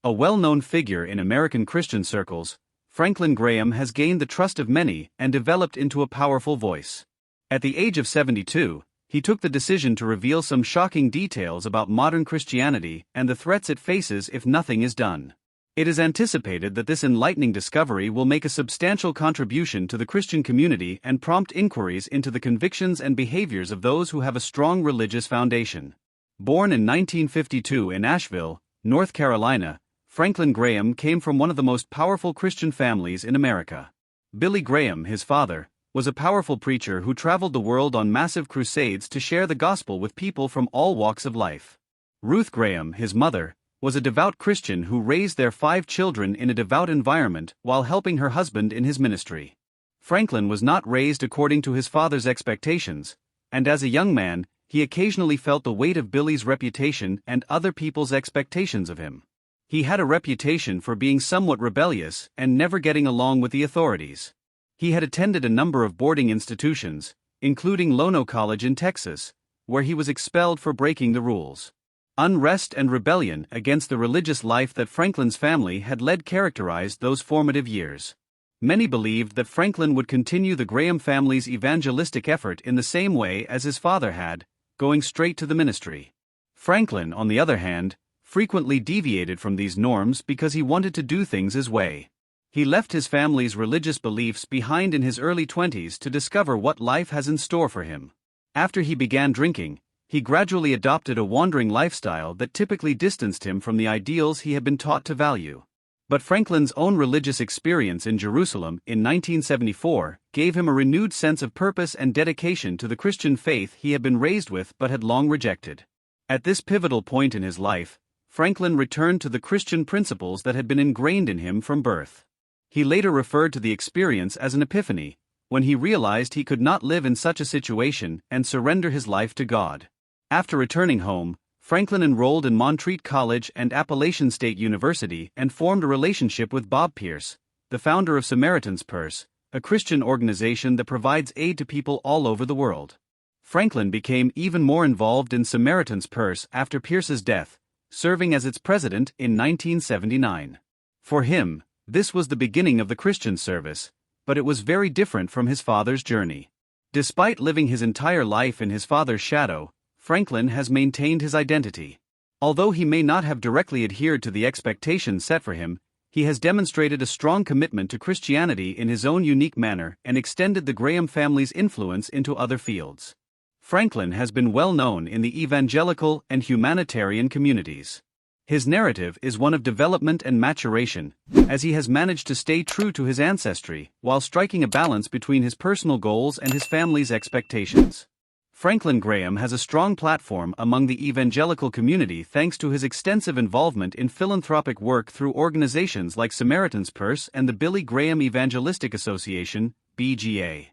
A well-known figure in American Christian circles, Franklin Graham has gained the trust of many and developed into a powerful voice. At the age of 72, he took the decision to reveal some shocking details about modern Christianity and the threats it faces if nothing is done. It is anticipated that this enlightening discovery will make a substantial contribution to the Christian community and prompt inquiries into the convictions and behaviors of those who have a strong religious foundation. Born in 1952 in Asheville, North Carolina, Franklin Graham came from one of the most powerful Christian families in America. Billy Graham, his father, was a powerful preacher who traveled the world on massive crusades to share the gospel with people from all walks of life. Ruth Graham, his mother, was a devout Christian who raised their 5 children in a devout environment while helping her husband in his ministry. Franklin was not raised according to his father's expectations, and as a young man, he occasionally felt the weight of Billy's reputation and other people's expectations of him. He had a reputation for being somewhat rebellious and never getting along with the authorities. He had attended a number of boarding institutions, including Lono College in Texas, where he was expelled for breaking the rules. Unrest and rebellion against the religious life that Franklin's family had led characterized those formative years. Many believed that Franklin would continue the Graham family's evangelistic effort in the same way as his father had, going straight to the ministry. Franklin, on the other hand, frequently deviated from these norms because he wanted to do things his way. He left his family's religious beliefs behind in his early 20s to discover what life has in store for him. After he began drinking, he gradually adopted a wandering lifestyle that typically distanced him from the ideals he had been taught to value. But Franklin's own religious experience in Jerusalem in 1974 gave him a renewed sense of purpose and dedication to the Christian faith he had been raised with but had long rejected. At this pivotal point in his life, Franklin returned to the Christian principles that had been ingrained in him from birth. He later referred to the experience as an epiphany, when he realized he could not live in such a situation and surrender his life to God. After returning home, Franklin enrolled in Montreat College and Appalachian State University and formed a relationship with Bob Pierce, the founder of Samaritan's Purse, a Christian organization that provides aid to people all over the world. Franklin became even more involved in Samaritan's Purse after Pierce's death, serving as its president in 1979. For him, this was the beginning of the Christian service, but it was very different from his father's journey. Despite living his entire life in his father's shadow, Franklin has maintained his identity. Although he may not have directly adhered to the expectations set for him, he has demonstrated a strong commitment to Christianity in his own unique manner and extended the Graham family's influence into other fields. Franklin has been well known in the evangelical and humanitarian communities. His narrative is one of development and maturation, as he has managed to stay true to his ancestry while striking a balance between his personal goals and his family's expectations. Franklin Graham has a strong platform among the evangelical community thanks to his extensive involvement in philanthropic work through organizations like Samaritan's Purse and the Billy Graham Evangelistic Association, BGA.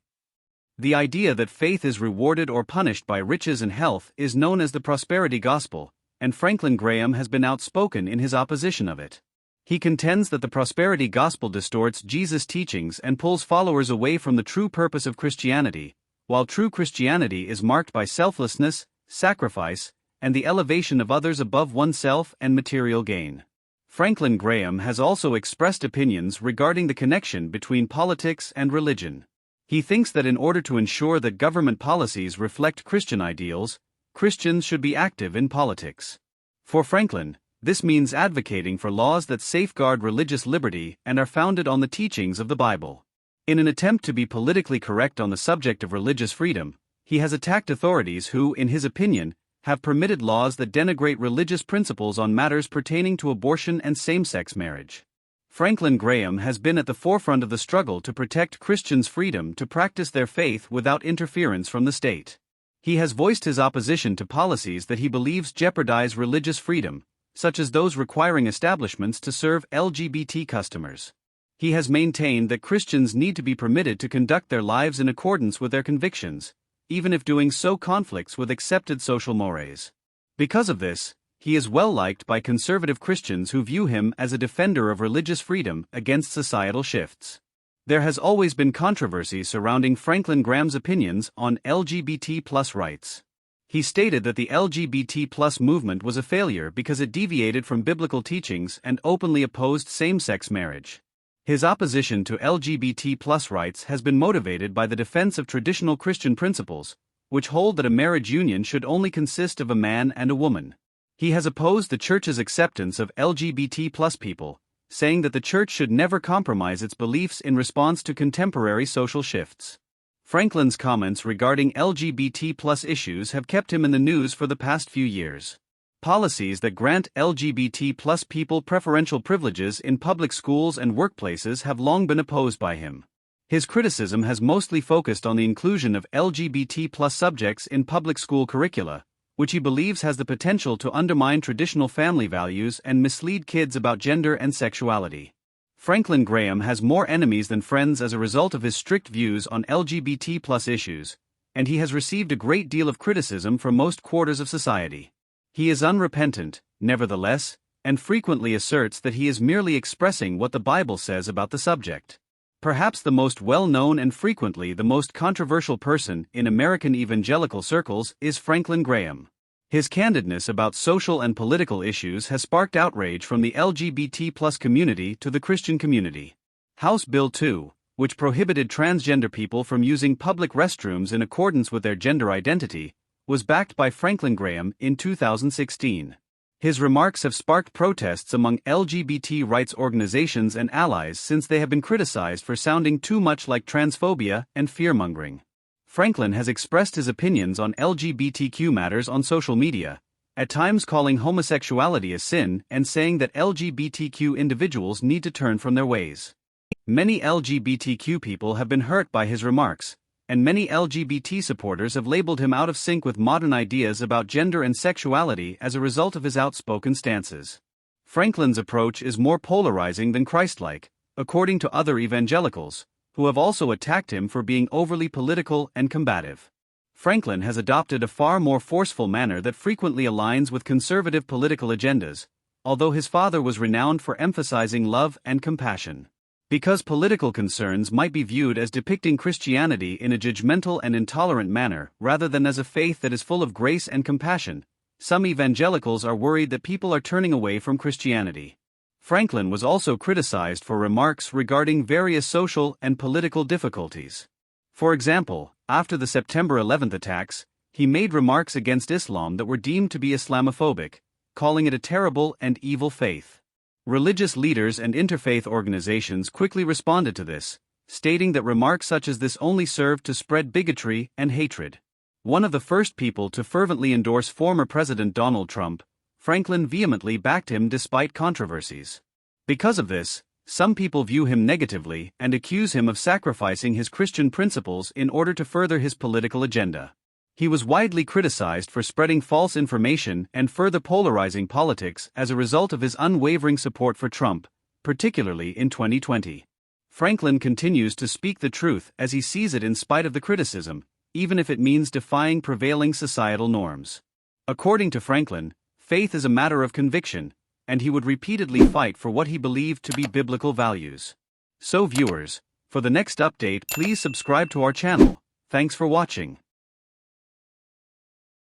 The idea that faith is rewarded or punished by riches and health is known as the prosperity gospel, and Franklin Graham has been outspoken in his opposition of it. He contends that the prosperity gospel distorts Jesus' teachings and pulls followers away from the true purpose of Christianity, while true Christianity is marked by selflessness, sacrifice, and the elevation of others above oneself and material gain. Franklin Graham has also expressed opinions regarding the connection between politics and religion. He thinks that in order to ensure that government policies reflect Christian ideals, Christians should be active in politics. For Franklin, this means advocating for laws that safeguard religious liberty and are founded on the teachings of the Bible. In an attempt to be politically correct on the subject of religious freedom, he has attacked authorities who, in his opinion, have permitted laws that denigrate religious principles on matters pertaining to abortion and same-sex marriage. Franklin Graham has been at the forefront of the struggle to protect Christians' freedom to practice their faith without interference from the state. He has voiced his opposition to policies that he believes jeopardize religious freedom, such as those requiring establishments to serve LGBT customers. He has maintained that Christians need to be permitted to conduct their lives in accordance with their convictions, even if doing so conflicts with accepted social mores. Because of this, he is well liked by conservative Christians who view him as a defender of religious freedom against societal shifts. There has always been controversy surrounding Franklin Graham's opinions on LGBT+ rights. He stated that the LGBT+ movement was a failure because it deviated from biblical teachings and openly opposed same-sex marriage. His opposition to LGBT+ rights has been motivated by the defense of traditional Christian principles, which hold that a marriage union should only consist of a man and a woman. He has opposed the Church's acceptance of LGBT+ people, saying that the Church should never compromise its beliefs in response to contemporary social shifts. Franklin's comments regarding LGBT+ issues have kept him in the news for the past few years. Policies that grant LGBT+ people preferential privileges in public schools and workplaces have long been opposed by him. His criticism has mostly focused on the inclusion of LGBT+ subjects in public school curricula, which he believes has the potential to undermine traditional family values and mislead kids about gender and sexuality. Franklin Graham has more enemies than friends as a result of his strict views on LGBT+ issues, and he has received a great deal of criticism from most quarters of society. He is unrepentant, nevertheless, and frequently asserts that he is merely expressing what the Bible says about the subject. Perhaps the most well-known and frequently the most controversial person in American evangelical circles is Franklin Graham. His candidness about social and political issues has sparked outrage from the LGBT+ community to the Christian community. House Bill 2, which prohibited transgender people from using public restrooms in accordance with their gender identity, was backed by Franklin Graham in 2016. His remarks have sparked protests among LGBT rights organizations and allies since they have been criticized for sounding too much like transphobia and fear-mongering. Franklin has expressed his opinions on LGBTQ matters on social media, at times calling homosexuality a sin and saying that LGBTQ individuals need to turn from their ways. Many LGBTQ people have been hurt by his remarks, and many LGBT supporters have labeled him out of sync with modern ideas about gender and sexuality as a result of his outspoken stances. Franklin's approach is more polarizing than Christ-like, according to other evangelicals, who have also attacked him for being overly political and combative. Franklin has adopted a far more forceful manner that frequently aligns with conservative political agendas, although his father was renowned for emphasizing love and compassion. Because political concerns might be viewed as depicting Christianity in a judgmental and intolerant manner rather than as a faith that is full of grace and compassion, some evangelicals are worried that people are turning away from Christianity. Franklin was also criticized for remarks regarding various social and political difficulties. For example, after the September 11 attacks, he made remarks against Islam that were deemed to be Islamophobic, calling it a terrible and evil faith. Religious leaders and interfaith organizations quickly responded to this, stating that remarks such as this only served to spread bigotry and hatred. One of the first people to fervently endorse former President Donald Trump, Franklin vehemently backed him despite controversies. Because of this, some people view him negatively and accuse him of sacrificing his Christian principles in order to further his political agenda. He was widely criticized for spreading false information and further polarizing politics as a result of his unwavering support for Trump, particularly in 2020. Franklin continues to speak the truth as he sees it in spite of the criticism, even if it means defying prevailing societal norms. According to Franklin, faith is a matter of conviction, and he would repeatedly fight for what he believed to be biblical values. So viewers, for the next update please subscribe to our channel. Thanks for watching.